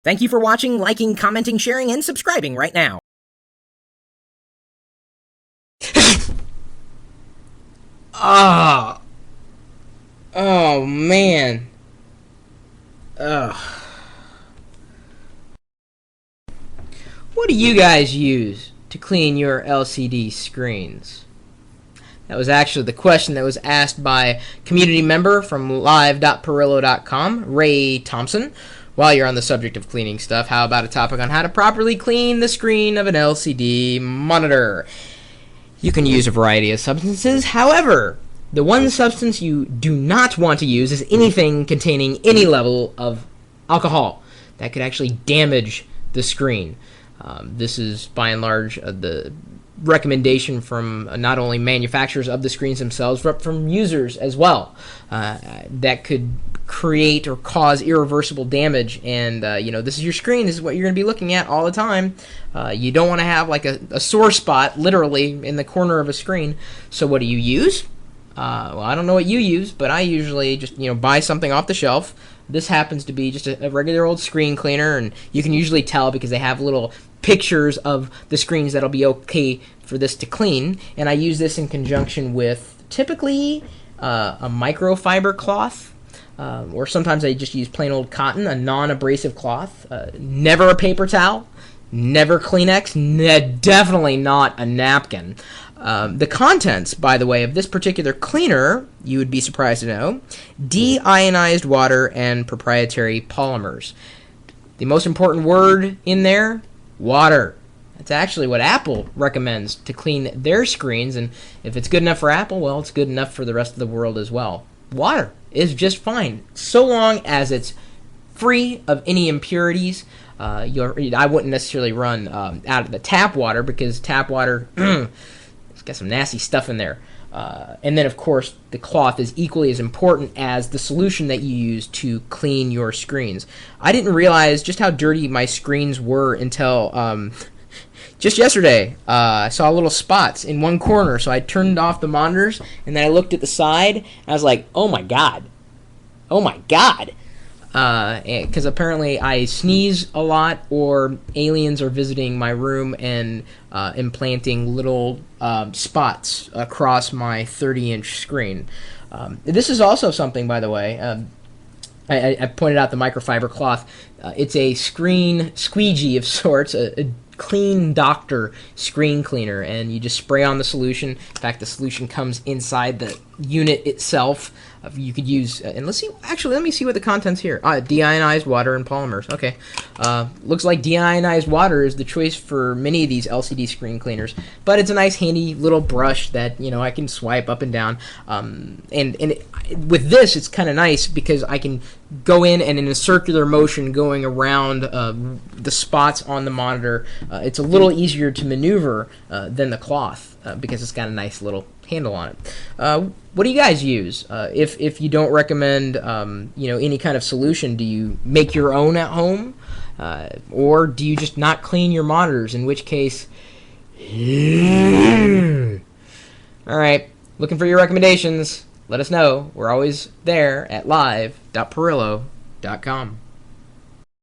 Thank you for watching, liking, commenting, sharing, and subscribing right now. Oh man. What do you guys use to clean your LCD screens? That was actually the question that was asked by a community member from live.pirillo.com, Ray Thompson. While you're on the subject of cleaning stuff, how about a topic on how to properly clean the screen of an LCD monitor? You can use a variety of substances. However, the one substance you do not want to use is anything containing any level of alcohol. That could actually damage the screen. This is, by and large, the recommendation from not only manufacturers of the screens themselves, but from users as well. That could create or cause irreversible damage, and this is your screen. This is what you're going to be looking at all the time. You don't want to have like a sore spot literally in the corner of a screen. So what do you use? Well, I don't know what you use, but I usually just buy something off the shelf. This happens to be just a regular old screen cleaner, and you can usually tell because they have little pictures of the screens that'll be okay for this to clean. And I use this in conjunction with typically a microfiber cloth, or sometimes I just use plain old cotton, a non-abrasive cloth. Never a paper towel, never Kleenex, definitely not a napkin. The contents, by the way, of this particular cleaner, you would be surprised to know, deionized water and proprietary polymers. The most important word in there, water. That's actually what Apple recommends to clean their screens, and if it's good enough for Apple, well, it's good enough for the rest of the world as well. Water is just fine, so long as it's free of any impurities. I wouldn't necessarily run out of the tap water, because tap water it's got some nasty stuff in there. And then, of course, the cloth is equally as important as the solution that you use to clean your screens. I didn't realize just how dirty my screens were until just yesterday. I saw little spots in one corner, so I turned off the monitors, and then I looked at the side, and I was like, oh my god. Oh my god. Because apparently I sneeze a lot, or aliens are visiting my room and implanting little spots across my 30-inch screen. This is also something, by the way, I pointed out the microfiber cloth. It's a screen squeegee of sorts, a Clean Doctor screen cleaner, and you just spray on the solution. In fact, the solution comes inside the unit itself. You could use, and let's see, actually, let me see what the contents here. Deionized water and polymers. Okay. Looks like deionized water is the choice for many of these LCD screen cleaners, but it's a nice, handy little brush that, I can swipe up and down. With this, it's kind of nice because I can go in and in a circular motion going around the spots on the monitor. It's a little easier to maneuver than the cloth because it's got a nice little handle on it. What do you guys use? If you don't recommend any kind of solution, do you make your own at home? Or do you just not clean your monitors, in which case... Alright, looking for your recommendations. Let us know. We're always there at live.pirillo.com.